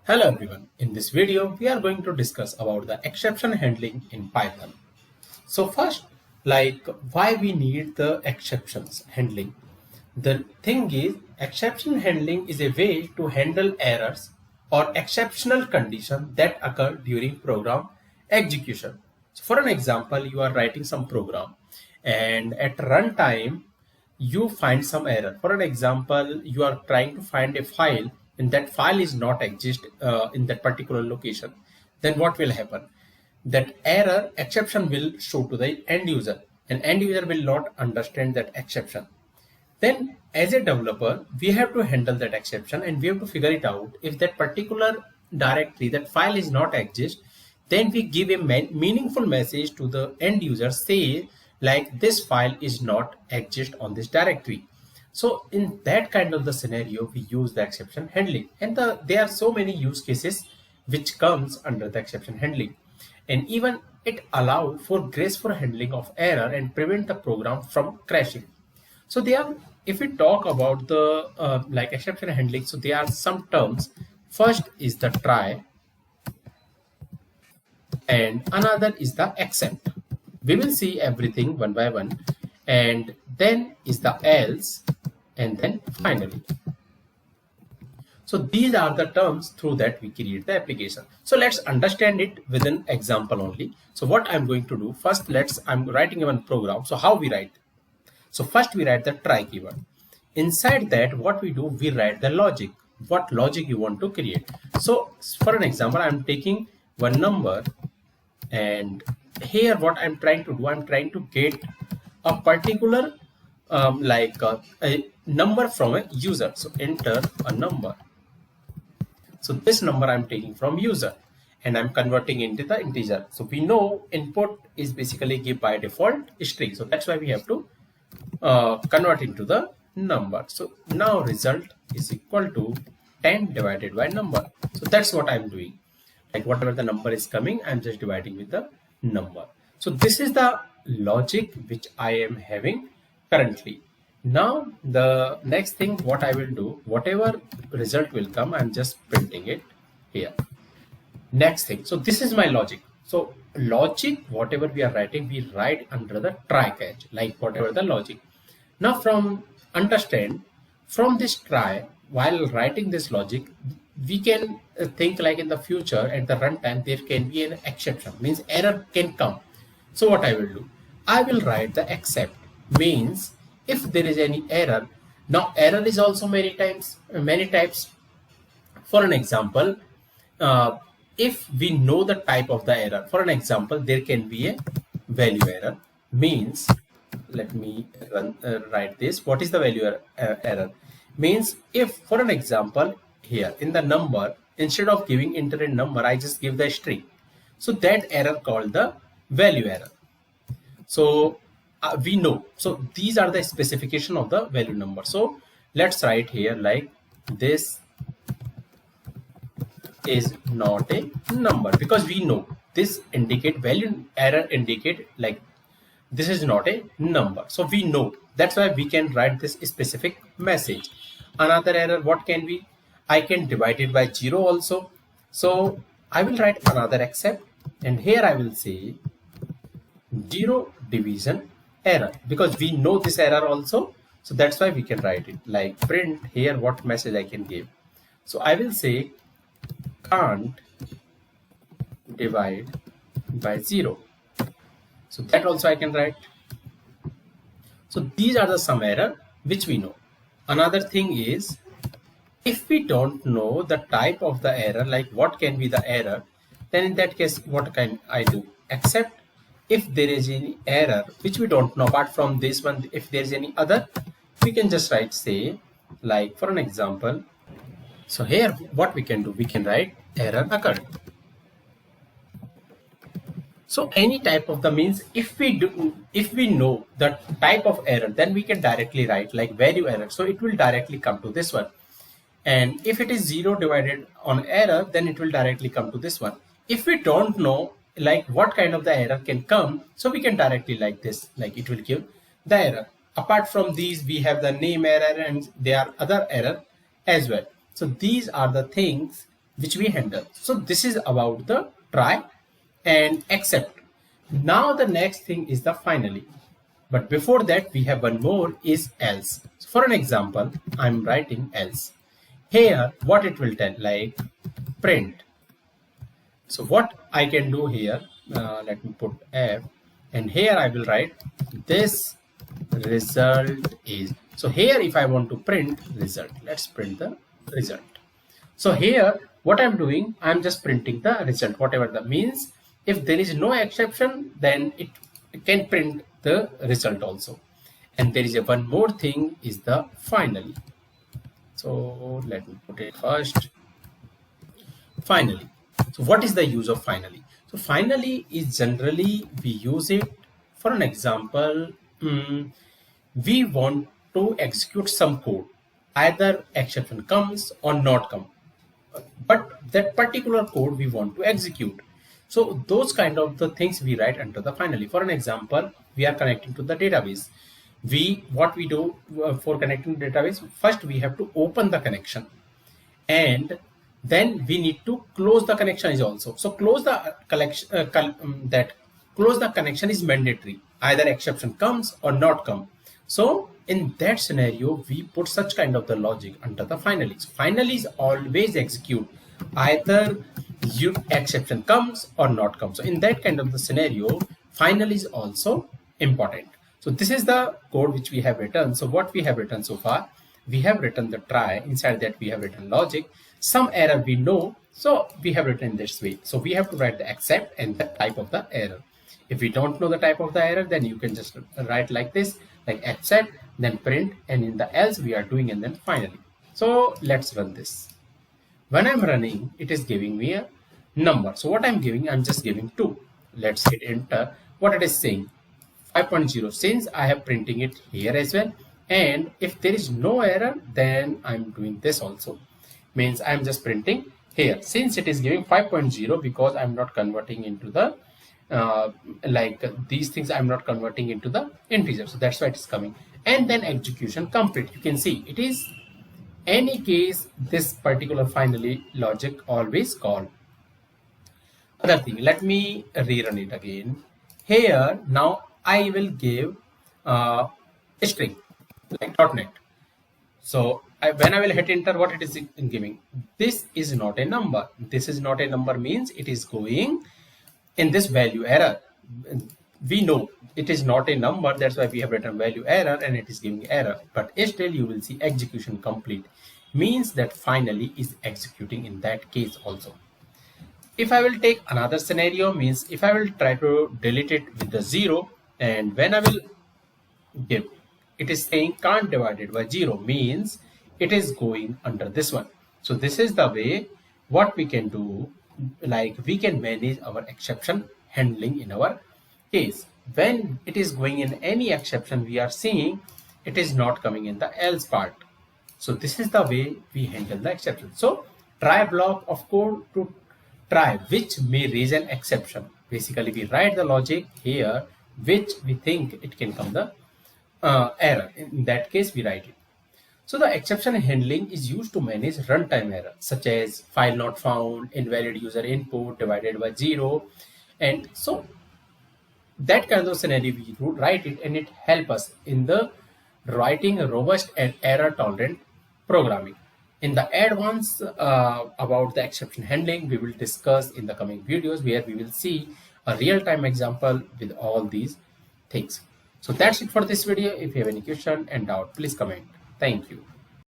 Hello everyone. In this video, we are going to discuss about the exception handling in Python. So first, why we need the exceptions handling. The thing is, exception handling is a way to handle errors or exceptional conditions that occur during program execution. So for an example, you are writing some program and at runtime, you find some error. For an example, you are trying to find a file and that file is not exist in that particular location. Then what will happen? That error exception will show to the end user, and end user will not understand that exception. Then as a developer, we have to handle that exception and we have to figure it out. If that particular directory, that file is not exist, then we give a meaningful message to the end user, say like this file is not exist on this directory. So in that kind of the scenario, we use the exception handling, and there are so many use cases which comes under the exception handling, and even it allows for graceful handling of error and prevent the program from crashing. So if we talk about the exception handling, so there are some terms. First is the try, and another is the except. We will see everything one by one, and then is the else, and then finally. So these are the terms through that we create the application. So let's understand it with an example only. So what I'm going to do first, I'm writing one program. So how we write? So first we write the try keyword. Inside that, what we do, we write the logic. What logic you want to create. So for an example, I'm taking one number, and here what I'm trying to do, I'm trying to get a particular a number from a user. So enter a number. So this number I'm taking from user and I'm converting into the integer. So we know input is basically give by default string. So that's why we have to convert into the number. So now result is equal to 10 divided by number. So that's what I'm doing. Like whatever the number is coming, I'm just dividing with the number. So this is the logic which I am having currently. Now the next thing what I will do, whatever result will come, I'm just printing it here. Next thing, so this is my logic. So logic, whatever we are writing, we write under the try catch, like whatever the logic. Now from this try, while writing this logic, we can think like in the future at the runtime there can be an exception, means error can come. So what I will do, I will write the except, means if there is any error. Now error is also many types. For an example, if we know the type of the error, for an example, there can be a value error, means let me write this. What is the value error? Means if, for an example, here in the number, instead of giving enter a number, I just give the string. So that error called the value error. So we know. So these are the specification of the value number. So let's write here like this is not a number, because we know this indicate value error indicate like this is not a number. So we know, that's why we can write this specific message. Another error, what can be? I can divide it by 0 also. So I will write another except, and here I will say 0 division error, because we know this error also. So that's why we can write it like print here what message I can give. So I will say can't divide by 0. So that also I can write. So these are the some error which we know. Another thing is, if we don't know the type of the error, like what can be the error, then in that case what can I do? Except if there is any error which we don't know, apart from this one, if there is any other, we can just write, say like for an example. So here what we can do, we can write error occurred. So any type of the means, if we know the type of error, then we can directly write like value error. So it will directly come to this one. And if it is 0 divided on error, then it will directly come to this one. If we don't know like what kind of the error can come, so we can directly like this, like it will give the error. Apart from these, we have the name error and there are other error as well. So these are the things which we handle. So this is about the try and except. Now the next thing is the finally. But before that, we have one more is else. So for an example, I'm writing else. Here, what it will tell, like print. So what I can do here, let me put F, and here I will write this result is. So here if I want to print result, let's print the result. So here what I'm doing, I'm just printing the result, whatever that means. If there is no exception, then it can print the result also. And there is a one more thing is the finally. So let me put it first. Finally. So what is the use of finally? So finally is generally we use it for an example. We want to execute some code. Either exception comes or not come. But that particular code we want to execute. So those kind of the things we write under the finally. For an example, we are connecting to the database. What we do for connecting to database, first we have to open the connection, and then we need to close the connection is also. So close the close the connection is mandatory. Either exception comes or not come. So in that scenario, we put such kind of the logic under the finally. So finally is always execute. Either exception comes or not comes. So in that kind of the scenario, finally is also important. So this is the code which we have written. So what we have written so far, we have written the try. Inside that we have written logic. Some error we know, so we have written this way. So we have to write the except and the type of the error. If we don't know the type of the error, then you can just write like this, like except, then print, and in the else we are doing, and then finally. So let's run this. When I'm running, it is giving me a number. So what I'm giving, I'm just giving 2. Let's hit enter. What it is saying, 5.0, since I have printing it here as well. And if there is no error, then I'm doing this also. Means I'm just printing here. Since it is giving 5.0, because I'm not converting into the like these things, I'm not converting into the integer. So that's why it is coming. And then execution complete. You can see it is any case this particular finally logic always call. Other thing, let me rerun it again. Here now I will give a string like .NET. So when I will hit enter, what it is giving? This is not a number. This is not a number means it is going in this value error. We know it is not a number. That's why we have written value error and it is giving error. But still you will see execution complete. Means that finally is executing in that case also. If I will take another scenario, means if I will try to delete it with the 0, and when I will give, it is saying can't divide it by 0, means it is going under this one. So this is the way what we can do, like we can manage our exception handling in our case. When it is going in any exception, we are seeing it is not coming in the else part. So this is the way we handle the exception. So try block of code to try which may raise an exception. Basically we write the logic here which we think it can come the error. In that case we write it. So the exception handling is used to manage runtime error such as file not found, invalid user input, divided by 0, and so that kind of scenario we write it, and it helps us in the writing a robust and error tolerant programming. In the advanced about the exception handling, we will discuss in the coming videos where we will see a real-time example with all these things. So that's it for this video. If you have any question and doubt, please comment. Thank you.